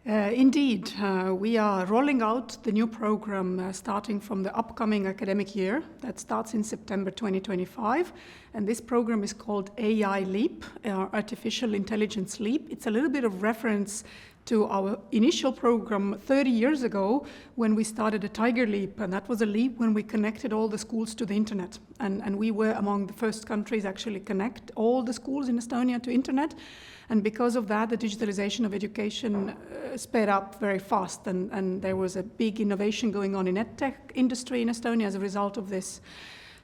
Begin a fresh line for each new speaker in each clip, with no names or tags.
Indeed, we are rolling out the new program starting from the upcoming academic year that starts in September 2025. And this program is called AI Leap, Artificial Intelligence Leap. It's a little bit of reference to our initial program 30 years ago when we started a Tiger Leap, and that was a leap when we connected all the schools to the internet. And we were among the first countries actually connect all the schools in Estonia to internet. And because of that, the digitalization of education sped up very fast, and there was a big innovation going on in EdTech industry in Estonia as a result of this.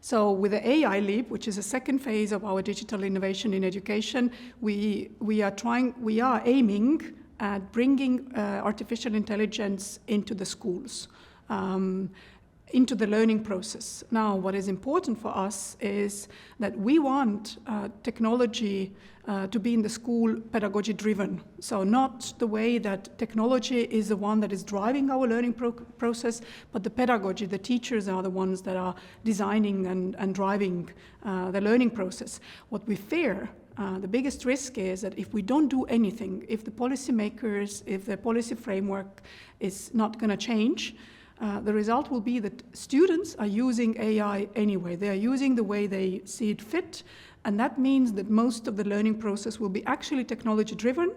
So with the AI Leap, which is a second phase of our digital innovation in education, we are aiming at bringing artificial intelligence into the schools, into the learning process. Now, what is important for us is that we want technology to be in the school pedagogy-driven. So not the way that technology is the one that is driving our learning process, but the pedagogy, the teachers are the ones that are designing and driving the learning process. What we fear, the biggest risk is that if we don't do anything, if the policymakers, if the policy framework is not going to change, the result will be that students are using AI anyway. They are using the way they see it fit, and that means that most of the learning process will be actually technology-driven.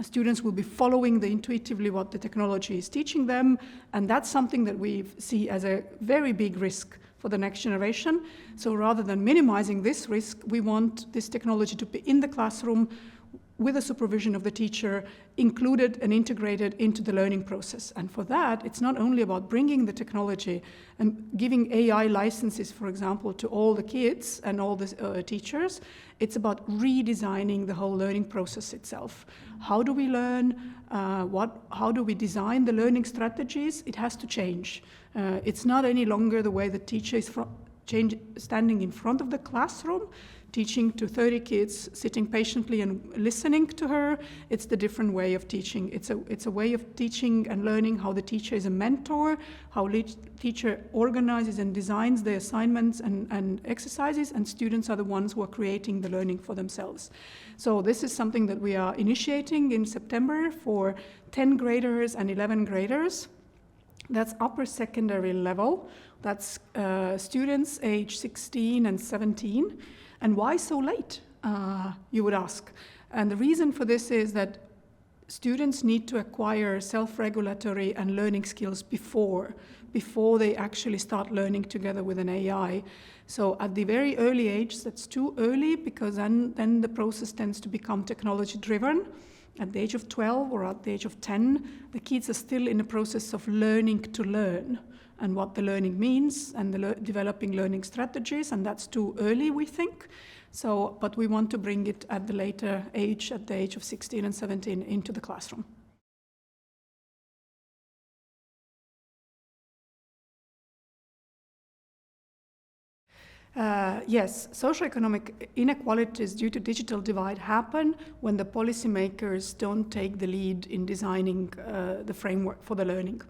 Students will be following intuitively what the technology is teaching them, and that's something that we see as a very big risk for the next generation. So rather than minimizing this risk, we want this technology to be in the classroom with the supervision of the teacher, included and integrated into the learning process. And for that, it's not only about bringing the technology and giving AI licenses, for example, to all the kids and all the teachers. It's about redesigning the whole learning process itself. How do we learn? How do we design the learning strategies? It has to change. It's not any longer the way the teacher is standing in front of the classroom, teaching to 30 kids, sitting patiently and listening to her. It's the different way of teaching. It's a way of teaching and learning how the teacher is a mentor, how the teacher organizes and designs the assignments and exercises, and students are the ones who are creating the learning for themselves. So this is something that we are initiating in September for 10 graders and 11 graders. That's upper secondary level. That's students age 16 and 17. And why so late, you would ask? And the reason for this is that students need to acquire self-regulatory and learning skills before they actually start learning together with an AI. So at the very early age, that's too early, because then the process tends to become technology-driven. At the age of 12 or at the age of 10, the kids are still in the process of learning to learn and what the learning means and developing learning strategies, and that's too early, we think. So, but we want to bring it at the later age, at the age of 16 and 17, into the classroom. Yes, socioeconomic inequalities due to digital divide happen when the policymakers don't take the lead in designing the framework for the learning.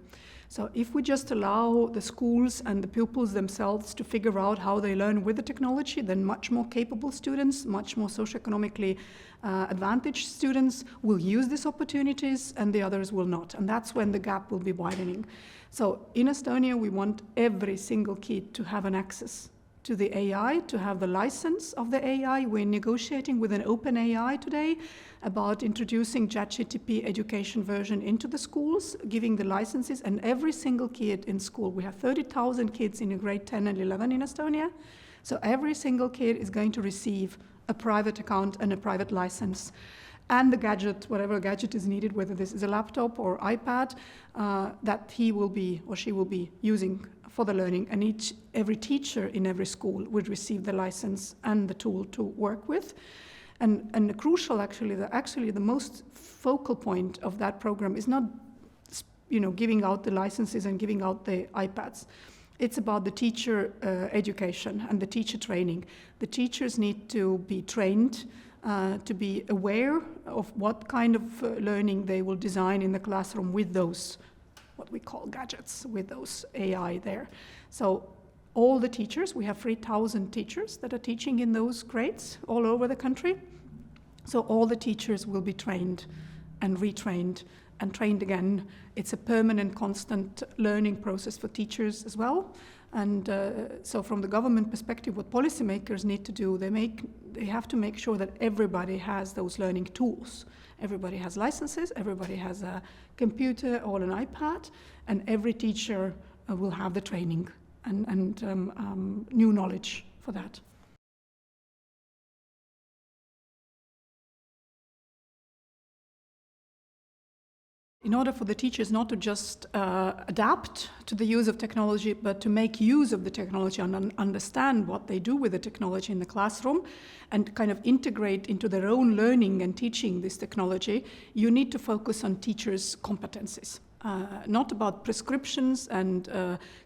So if we just allow the schools and the pupils themselves to figure out how they learn with the technology, then much more capable students, much more socioeconomically advantaged students will use these opportunities and the others will not. And that's when the gap will be widening. So in Estonia, we want every single kid to have an access to the AI, to have the license of the AI. We're negotiating with an open AI today about introducing ChatGPT education version into the schools, giving the licenses, and every single kid in school. We have 30,000 kids in grade 10 and 11 in Estonia. So every single kid is going to receive a private account and a private license. And the gadget, whatever gadget is needed, whether this is a laptop or iPad, that he will be or she will be using for the learning. And every teacher in every school would receive the license and the tool to work with. And the crucial, actually the most focal point of that program is not, giving out the licenses and giving out the iPads. It's about the teacher education and the teacher training. The teachers need to be trained to be aware of what kind of learning they will design in the classroom with those, what we call gadgets, with those AI there. So all the teachers, we have 3,000 teachers that are teaching in those grades all over the country. So all the teachers will be trained and retrained and trained again. It's a permanent, constant learning process for teachers as well. And so from the government perspective, what policymakers need to do, they have to make sure that everybody has those learning tools. Everybody has licenses, everybody has a computer or an iPad, and every teacher will have the training and new knowledge for that. In order for the teachers not to just adapt to the use of technology, but to make use of the technology and understand what they do with the technology in the classroom and kind of integrate into their own learning and teaching this technology, you need to focus on teachers' competencies. Not about prescriptions and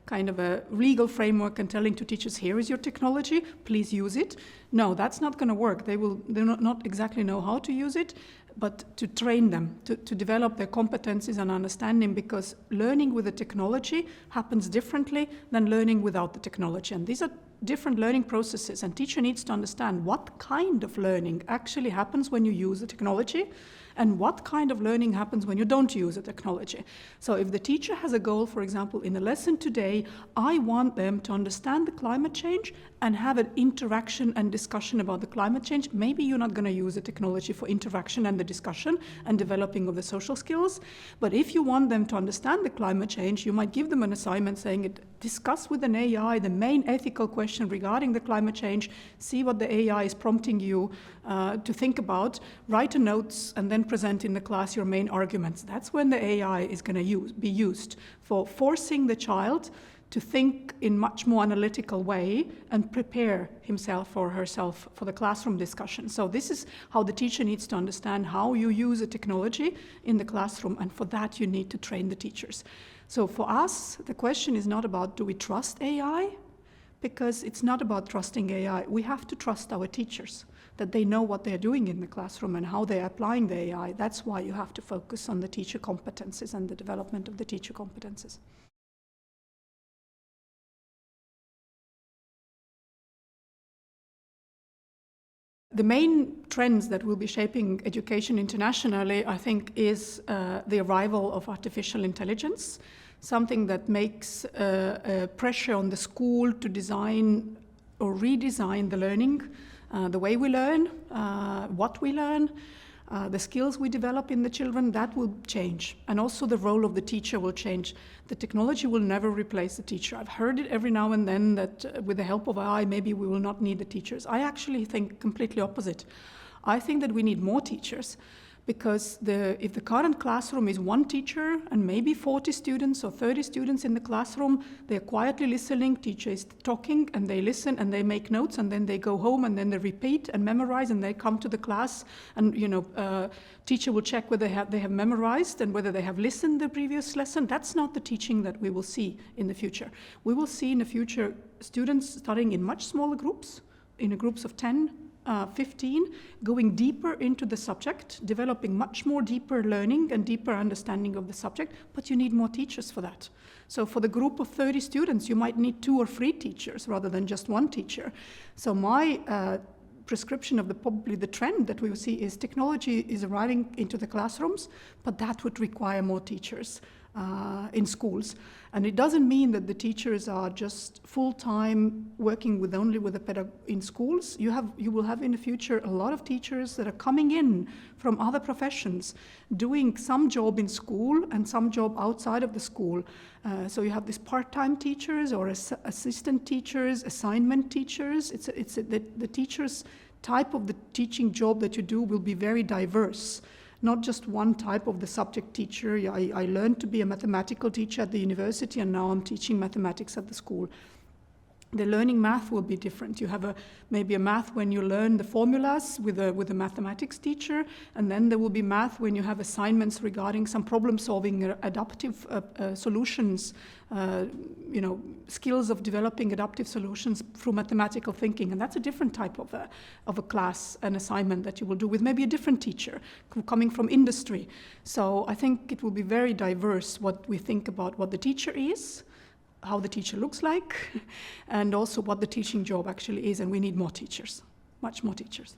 kind of a legal framework and telling to teachers, here is your technology, please use it. No, that's not going to work. They not exactly know how to use it, but to train them, to develop their competencies and understanding, because learning with the technology happens differently than learning without the technology. And these are different learning processes, and teacher needs to understand what kind of learning actually happens when you use the technology and what kind of learning happens when you don't use the technology. So if the teacher has a goal, for example, in a lesson today, I want them to understand the climate change and have an interaction and discussion about the climate change. Maybe you're not going to use the technology for interaction and the discussion and developing of the social skills. But if you want them to understand the climate change, you might give them an assignment saying, discuss with an AI the main ethical question regarding the climate change, see what the AI is prompting you to think about, write a notes, and then present in the class your main arguments. That's when the AI is going to be used for forcing the child to think in much more analytical way and prepare himself or herself for the classroom discussion. So this is how the teacher needs to understand how you use a technology in the classroom, and for that you need to train the teachers. So for us, the question is not about do we trust AI, because it's not about trusting AI. We have to trust our teachers, that they know what they're doing in the classroom and how they're applying the AI. That's why you have to focus on the teacher competencies and the development of the teacher competencies. The main trends that will be shaping education internationally, I think, is the arrival of artificial intelligence, something that makes pressure on the school to design or redesign the learning, the way we learn, what we learn, the skills we develop in the children. That will change. And also the role of the teacher will change. The technology will never replace the teacher. I've heard it every now and then that with the help of AI, maybe we will not need the teachers. I actually think completely opposite. I think that we need more teachers, because if the current classroom is one teacher and maybe 40 students or 30 students in the classroom, they're quietly listening, teacher is talking, and they listen and they make notes, and then they go home and then they repeat and memorize, and they come to the class, and teacher will check whether they have memorized and whether they have listened the previous lesson. That's not the teaching that we will see in the future. We will see in the future students studying in much smaller groups, in groups of 10, 15, going deeper into the subject, developing much more deeper learning and deeper understanding of the subject, but you need more teachers for that. So for the group of 30 students, you might need 2 or 3 teachers rather than just one teacher. So my prescription of probably the trend that we will see is technology is arriving into the classrooms, but that would require more teachers in schools. And it doesn't mean that the teachers are just full-time working only with in schools. You will have in the future a lot of teachers that are coming in from other professions, doing some job in school and some job outside of the school. So you have these part-time teachers or assistant teachers, assignment teachers. The teachers' type of the teaching job that you do will be very diverse. Not just one type of the subject teacher. I learned to be a mathematical teacher at the university, and now I'm teaching mathematics at the school. The learning math will be different. You have maybe a math when you learn the formulas with a mathematics teacher, and then there will be math when you have assignments regarding some problem-solving, adaptive solutions, skills of developing adaptive solutions through mathematical thinking. And that's a different type of a class, an assignment that you will do with maybe a different teacher coming from industry. So I think it will be very diverse what we think about what the teacher is, how the teacher looks like, and also what the teaching job actually is. And we need more teachers, much more teachers.